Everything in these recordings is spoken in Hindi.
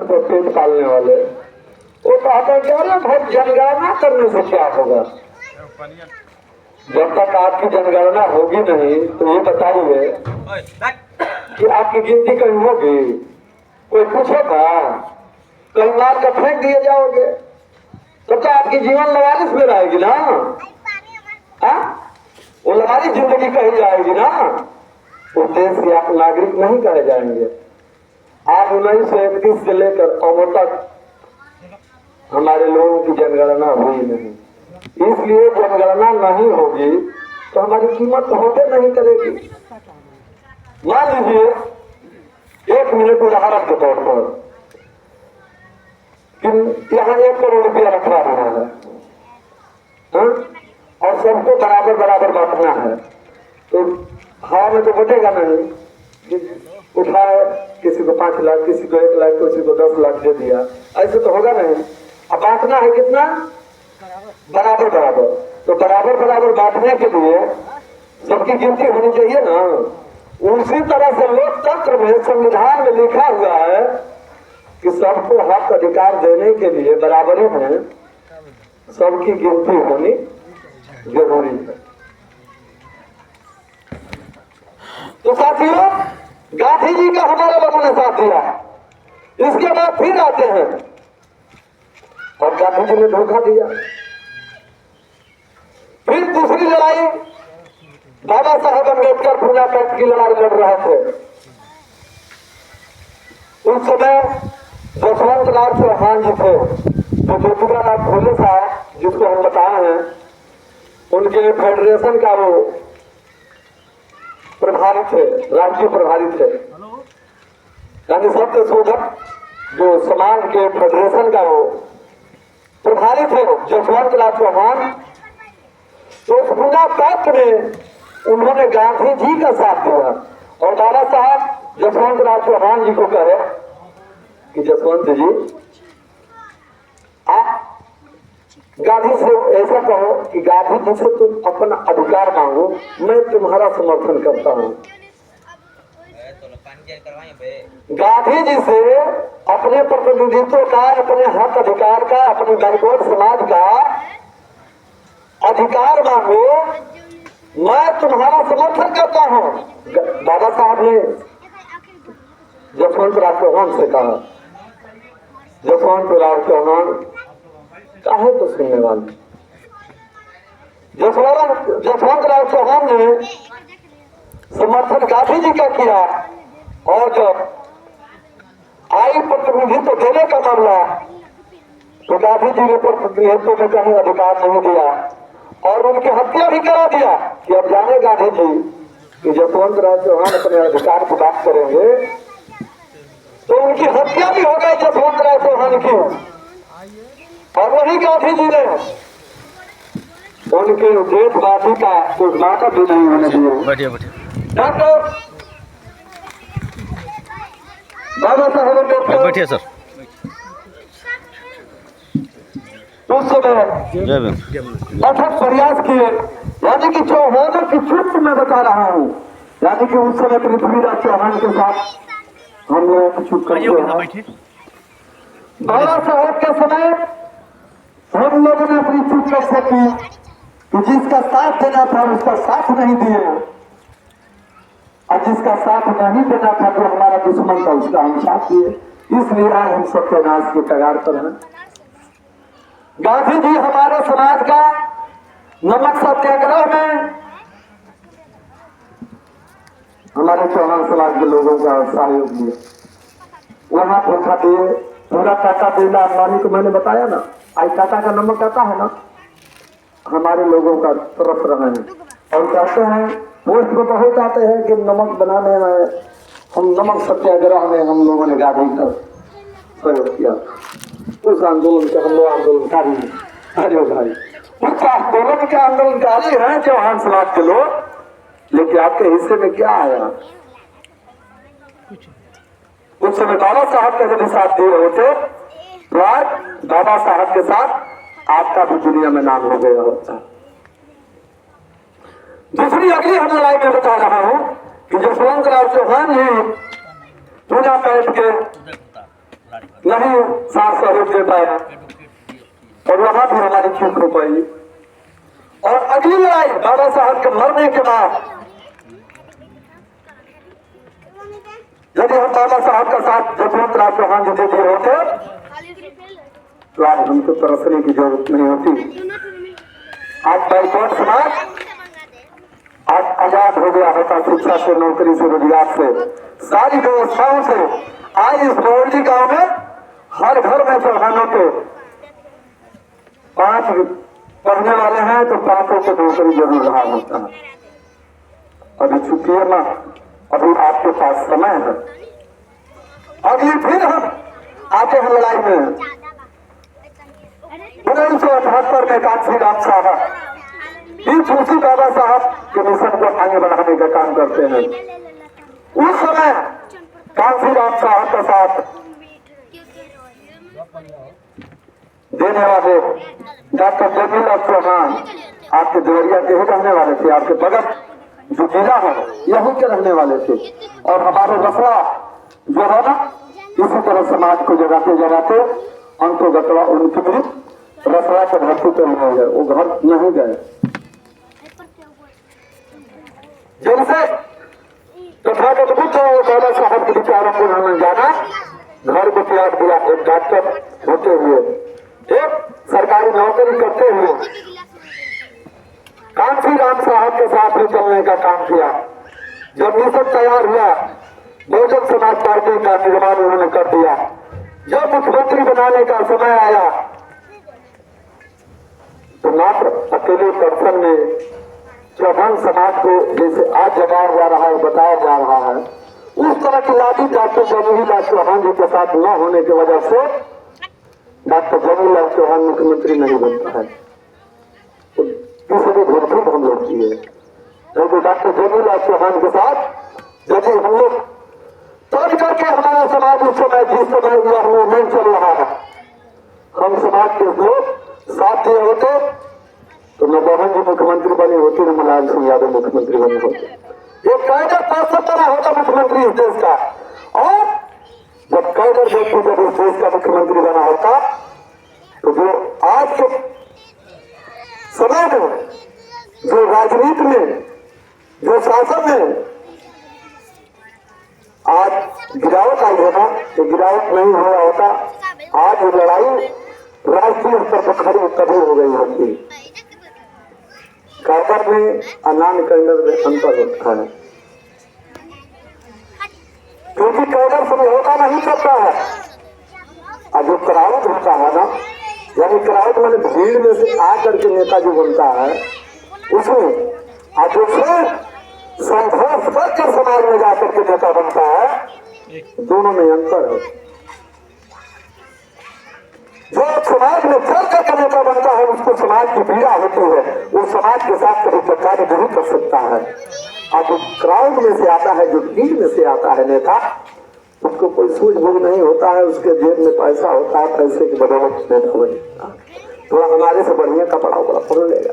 पर पेट पालने वाले, वो कहते हैं कि अरे भाई जनगणना करने से क्या होगा। जब तक आपकी जनगणना होगी नहीं तो ये बताइए कि आपकी गिनती कहीं होगी, कोई पूछेगा, कहीं मार कर फेंक दिए जाओगे, तब तो आपकी जीवन लवारिस में रहेगी ना। वो लवारिस जिंदगी कही जाएगी ना, उस देश के आप नागरिक नहीं कहे जाएंगे। आज 1931 से लेकर अब तक हमारे लोगों की जनगणना हुई नहीं, इसलिए जनगणना नहीं होगी तो हमारी कीमत होते नहीं करेगी। मान लीजिए 1 मिनट उदाहरण के तौर पर कि यहाँ 1 करोड़ रुपया रखा हुआ है, और सबको बराबर बराबर बांटना है, तो हवा में तो बटेगा नहीं कि उठाए किसी को 5 लाख, किसी को 1 लाख, किसी को 10 लाख दे दिया, ऐसे तो होगा नहीं। अब बांटना है कितना, बराबर बराबर, तो बराबर बराबर बांटने के लिए सबकी गिनती होनी चाहिए ना। उसी तरह से लोकतंत्र में, संविधान में लिखा हुआ है कि सबको हक अधिकार देने के लिए बराबरी में सबकी गिनती होनी जरूरी है। तो साथियों, गांधी जी का हमारे लोगों ने साथ दिया। इसके बाद फिर आते हैं और गांधी जी ने धोखा दिया। फिर दूसरी लड़ाई, बाबा साहेब अम्बेडकर पूना तक की लड़ाई लड़ रहे थे। उस समय जसवंत राव चौहान जी थे, जो ज्योतिराव फूले साहब जिसको हम बताए हैं, उनके फेडरेशन का वो प्रभारी थे, राज्य प्रभारी थे, यानी सत्य शोधक जो समाज के फेडरेशन का वो प्रभारी थे जसवंत राव चौहान। तो उस पूना तक में उन्होंने गांधी जी का साथ दिया और बाबा साहब जसवंत राव चौहान जी को कहे कि जसवंत जी, आप गांधी से ऐसा कहो कि गांधी जी से तुम अपना अधिकार मांगो, मैं तुम्हारा समर्थन करता हूँ। गांधी जी से अपने प्रतिनिधित्व का, अपने हक अधिकार का, अपने बैकवर्ड समाज का अधिकार मांगो, मैं तुम्हारा समर्थन करता हूँ। बाबा साहब ने जसवंत राव चौहान से कहा। जसवंत राव चौहान काहे तो सुनने वाले, जसवंत राव चौहान ने समर्थन गांधी जी का किया, और जब आई प्रतिनिधित्व देने का मामला तो गांधी जी ने प्रतिनिधित्व में कहीं अधिकार नहीं दिया और उनकी हत्या भी करा दिया कि अब जाने गांधी जी कि जसवंत राव चौहान अपने अधिकार की बात करेंगे तो उनकी हत्या भी हो गई जसवंत राव चौहान की, और वही गांधी जी ने उनके देशवासी का पोस्टमार्टम भी नहीं होने दिया। डॉक्टर बाबा साहेब अम्बेडकर सर उस समय अथक प्रयास किए, यानी कि चौहानों की चुप में बता रहा हूँ, यानी कि उस समय पृथ्वीराज चौहान के साथ हम लोगों को चुप करते हैं। बाबा साहेब के समय हम लोगों ने अपनी चुप कैसे की कि जिसका साथ देना था उसका साथ नहीं दिए, और जिसका साथ नहीं देना था जो हमारा दुश्मन था उसका हम साथ दिए, इसलिए आज हम सत्यानाश के कगार पर हैं। गांधी जी हमारे समाज का नमक सत्याग्रह में हमारे चौहान समाज के लोगों का सहयोग दिए, वहां धोखा दिए। पूरा टाटा बिरला अंबानी को मैंने बताया ना, आज टाटा का नमक आता है ना, हमारे लोगों का तरफ रहे हैं और कहते हैं, पोस्ट में बहुत आते हैं कि नमक बनाने में हम नमक सत्याग्रह में हम लोगों ने गांधी का सहयोग किया। उस आंदोलन के हम लोग आंदोलनकारी हैं। अरे भाई, उस आंदोलन के आंदोलनकारी हैं चौहान समाज के लोग, लेकिन आपके हिस्से में क्या आया? उस समय बाबा साहब का यदि साथ दे रहे होते तो आज बाबा साहब के साथ आपका भी दुनिया में नाम हो गया होता। दूसरी अगली हम लड़ाई में बता रहा हूं कि जसवंत राव चौहान जी पूना पैठ के नहीं साथ सहयोग दे पाए और वहां भी हमारी चूक हो पाई। और अगली लड़ाई बाबा साहब के मरने के बाद यदि हम बाबा साहब का साथ जसवंत राव चौहान जी दे दिए होते तो आज हमको तरसने की जरूरत नहीं होती। आज बैकवर्ड समाज आज आजाद हो गया होता, शिक्षा से, नौकरी से, रोजगार से, सारी व्यवस्थाओं से। आज इस बोर्डी गांव में हर घर में चौहानों के 5 पढ़ने वाले हैं तो 5 को नौकरी जरूर रहा होता है। अभी छुट्टियों में अभी आपके पास समय है, अगली फिर हम आते हैं लड़ाई में। 1978 में कांसी राम साहब तुलसी बाबा साहब के मिशन को आगे बढ़ाने का काम करते हैं। उस समय कांसी राम साहब का साथ देने वाले डॉक्टर जमीला चौहान आपके देवरिया के ही रहने वाले थे, आपके बगल जो जिला है यहीं के रहने वाले थे। और हमारे रसड़ा जो है ना, इसी तरह समाज को जगाते जगाते अंतोगतवा उनकी भी रसड़ा के धरती पर हो गए, वो घर नहीं गए। जिनसे तथागत बुद्ध और बाबा साहब के विचारों को उन्होंने जाना, घर को त्याग दिया। एक डॉक्टर होते हुए, एक सरकारी नौकरी करते हुए कांसी राम साहब के साथ में चलने का काम किया। जब मिशन तैयार हुआ, बहुजन समाज पार्टी का निर्माण उन्होंने कर दिया। जब मुख्यमंत्री बनाने का समय आया तो मात्र अकेले पर्सन में चौहान समाज को जैसे आज जगाया जा रहा है, बताया जा रहा है, उस तरह की लाठी डॉक्टर जमीला चौहान जी के साथ न होने की वजह से डॉक्टर जमीला चौहान मुख्यमंत्री नहीं बनता है। तो तीसरी भूलचूक हम लोग की है। तो डॉक्टर जमीला चौहान के साथ यदि हम लोग तोड़ करके हमारा समाज उस समय जिस समय यह मूवमेंट चल रहा है, हम समाज के लोग साथ दिए होते तो न मोहन जी मुख्यमंत्री बने होते, न मुलायम सिंह यादव मुख्यमंत्री बने होते। एक कैडर पर्सन बना होता मुख्यमंत्री इस देश का। और जब कैडर व्यक्ति जब इस देश का मुख्यमंत्री बना होता तो जो आज के समय में जो राजनीति में, जो शासन में आज गिरावट आई है ना, तो गिरावट नहीं हो रहा होता। आज ये लड़ाई राष्ट्रीय स्तर पर खड़ी कभी हो गई होती। कैडर में और नॉन कैडर में अंतर होता है, क्योंकि कैडर समझौता नहीं करता है। और जो क्राउड होता है ना, यानी क्राउड मैंने भीड़ में से आकर के नेता जो बनता है उसमें, और जो फिर संघर्ष करके समाज में जाकर के नेता बनता है, दोनों में अंतर है। जो समाज में चल करके नेता बनता है उसको समाज की पीड़ा होती है, वो समाज के साथ कभी प्रकार नहीं कर सकता है। और जो क्राउड में से आता है, जो भीड़ में से आता है नेता, उसको कोई सूझबूझ नहीं होता है, उसके जेब में पैसा होता है, पैसे की बदौलत नेता बनता है। थोड़ा हमारे से बढ़िया कपड़ा उपड़ा पहन लेगा।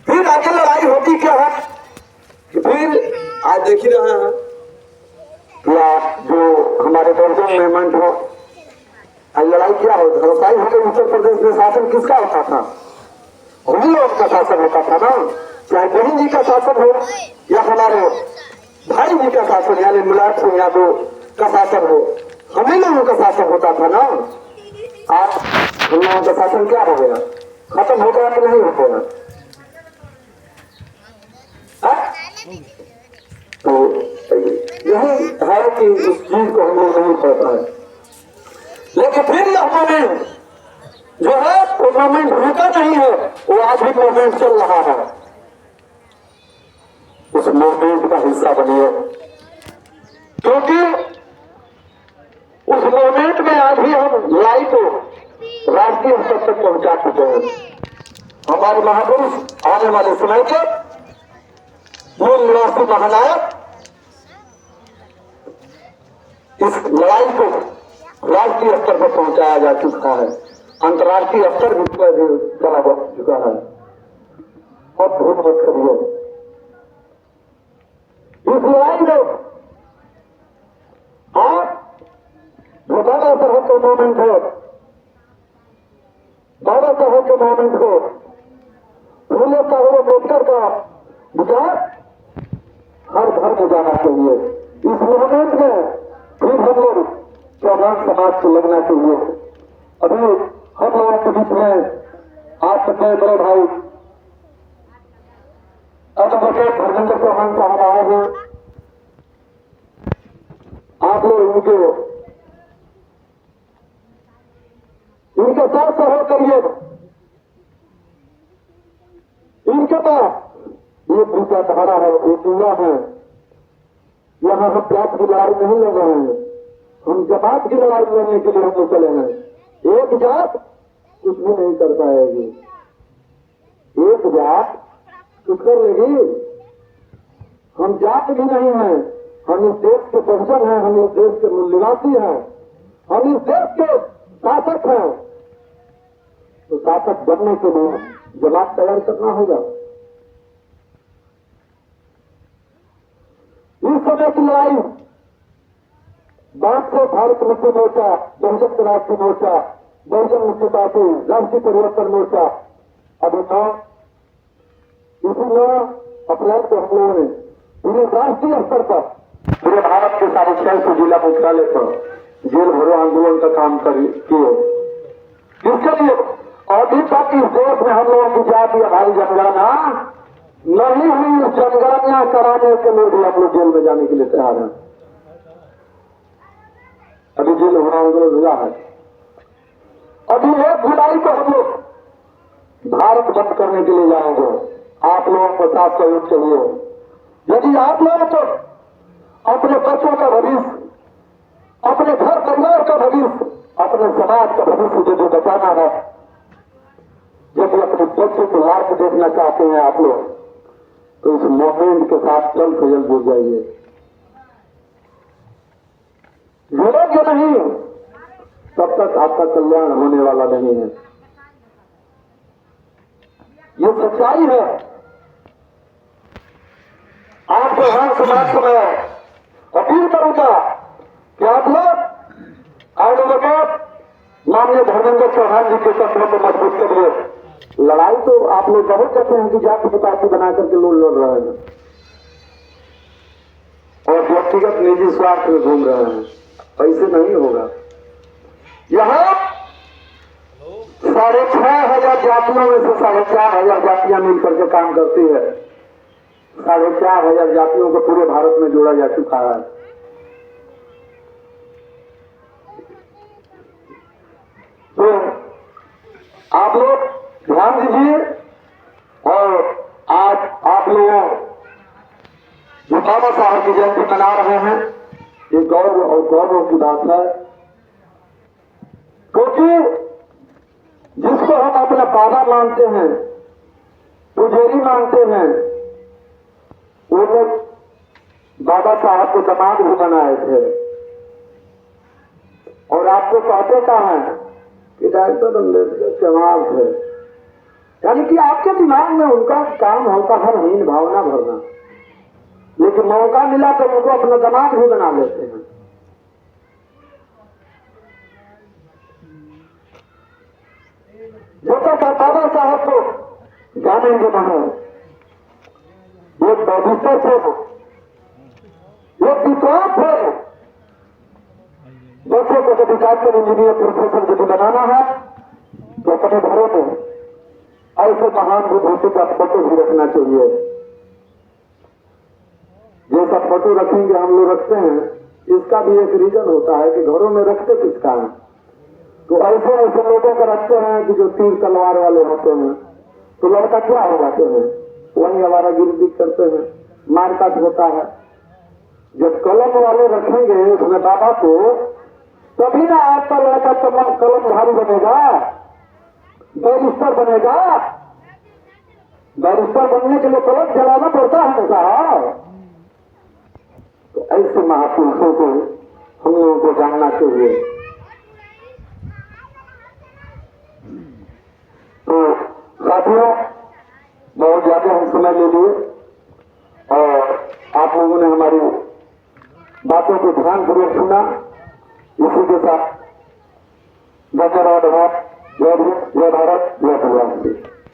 फिर आगे लड़ाई होती क्या है कि फिर आज देख ही रहे हैं या जो हमारे दर्जन मेहमान हो, आज लड़ाई क्या हो, धरसाई हो गई। उत्तर प्रदेश में शासन किसका होता था? हम लोग का शासन होता था ना, चाहे बहन जी का शासन हो या हमारे भाई जी का शासन, यानी मुलायम सिंह यादव का शासन हो, हम ही लोगों का शासन होता था ना। आज हम लोगों का शासन क्या हो गया, खत्म हो गया कि नहीं हो गया? तो यही है कि इस चीज को हम लोग नहीं पता है। लेकिन फिर यह मूवमेंट जो है वो मूवमेंट रुका नहीं है, वो आज भी मूवमेंट चल रहा है। उस मूवमेंट का हिस्सा बनिए, क्योंकि उस मूवमेंट में आज भी हम लड़ाई को राष्ट्रीय स्तर तक पहुंचा चुके हैं। हमारे महापुरुष आने वाले समय के मूल निवासी महानायक इस लड़ाई को राष्ट्रीय स्तर पर पहुंचाया जा चुका है, अंतर्राष्ट्रीय स्तर पर भी चला जा चुका है। और भूल मत करिए, इस लड़ाई में आप के मोमेंट है, बाबा साहेब के मोमेंट को, फूले साहेब अम्बेडकर का विचार हर घर में जाना चाहिए। इस मूवमेंट में फिर हम लोग चौहान समाज को लगना चाहिए। अभी हम लोगों के बीच में आज तक बड़े भाई एडवोकेट धर्मेंद्र चौहान साहब आए हैं। आप लोग इनके साथ सहयोग करिए। इनके पास एक विचारधारा है, एक युवा है। यहाँ हम जात की लड़ाई नहीं लड़ रहे हैं, हम जमात की लड़ाई लड़ने के लिए हम चले हैं। एक जात कुछ भी नहीं कर पाएगी, एक जात कुछ कर लेगी। हम जात भी नहीं हैं, हम इस देश के पर्सन हैं, हम इस देश के मूल निवासी हैं, हम इस देश के शासक हैं। तो शासक बनने के लिए जमात तैयार करना होगा। इस समय की लड़ाई बात से भारत मुक्ति मोर्चा, बहुजन क्रांति मोर्चा, बहुजन मुक्ति पार्टी, राष्ट्रीय परिवर्तन मोर्चा, अभी 9 अप्रैल को हम लोगों ने पूरे राष्ट्रीय स्तर पर पूरे भारत के 650 जिला मुख्यालय पर जेल भरो आंदोलन का काम किए। इसके लिए अभी तक इस देश में हम लोगों की जाति भाई जनगणना नहीं हुई। जनगणना कराने के लिए भी हम लोग जेल में जाने के लिए तैयार हैं। अभी जेल भरो आंदोलन हुआ है। अभी 1 जुलाई को हम लोग भारत बंद करने के लिए जाएंगे। आप लोगों को साथ सहयोग चाहिए। यदि आप लोगों को अपने बच्चों का भविष्य, अपने घर परिवार का भविष्य, अपने समाज का भविष्य जो बचाना है, यदि अपने बच्चों को लाभ देखना चाहते हैं आप लोग, तो इस मूवमेंट के साथ जल्द से जल्द जुड़ जाइए। जुड़ेंगे नहीं तब तक आपका कल्याण होने वाला नहीं है। ये सच्चाई है। आप चौहान समाज को मैं अपील करूंगा कि आप लोग एडवोकेट माननीय धर्मेंद्र चौहान जी के तत्वों को मजबूत करिए। लड़ाई तो आप लोग बहुत कहते हैं कि जाति की पार्टी बना करके लोग लड़ रहे हैं और व्यक्तिगत निजी स्वार्थ में घूम रहे हैं। ऐसे नहीं होगा। यहाँ 6,500 जातियों में से 4,500 जातियां मिलकर के काम करती है। 4,500 जातियों को पूरे भारत में जोड़ा जा चुका है। तो आप लोग ध्यान दीजिए और आज आप लोग जो बाबा साहब की जयंती मना रहे हैं, ये गौरव और गौरव की बात है। क्योंकि जिसको हम अपना बाबा मानते हैं, पुजारी मानते हैं, वो लोग बाबा साहब को दामाद भी बनाए थे। और आपको कहते क्या है कि डॉक्टर अम्बेडकर समाज है, यानी कि आपके दिमाग में उनका काम होता है हीन भावना भरना, लेकिन मौका मिला तो उनको अपना दामाद भी बना लेते हैं। जब तक बाबा साहब को जानेंगे नहीं, ये बैरिस्टर थे, ये विद्वान थे। बच्चों को जब डॉक्टर इंजीनियर प्रोफेसर यदि बनाना है तो अपने घरों में ऐसे महान विभूति का फोटो भी रखना चाहिए। जैसा फोटो रखेंगे हम लोग रखते हैं, इसका भी एक रीजन होता है कि घरों में रखते किसका है। तो ऐसे ऐसे लोगों को रखते हैं कि जो तीर तलवार वाले होते हैं, तो लड़का क्या हो जाते हैं, वही आवारागिरी करते हैं, मारकाट होता है। जब कलम वाले रखेंगे उसमें बाबा को, तभी ना आपका लड़का कलमधारी बनेगा, बैरिस्टर बनेगा। बैरिस्टर बनने के लिए कलम जलाना पड़ता है साहब। तो ऐसे महापुरुषों को हम लोगों को जानना चाहिए। तो साथियों, बहुत ज्यादा हम समय ले लिए और आप लोगों ने हमारी बातों को ध्यानपूर्वक सुना। इसी के साथ धन्यवाद। जय भीम, जय भारत, जय प्रधानमंत्री।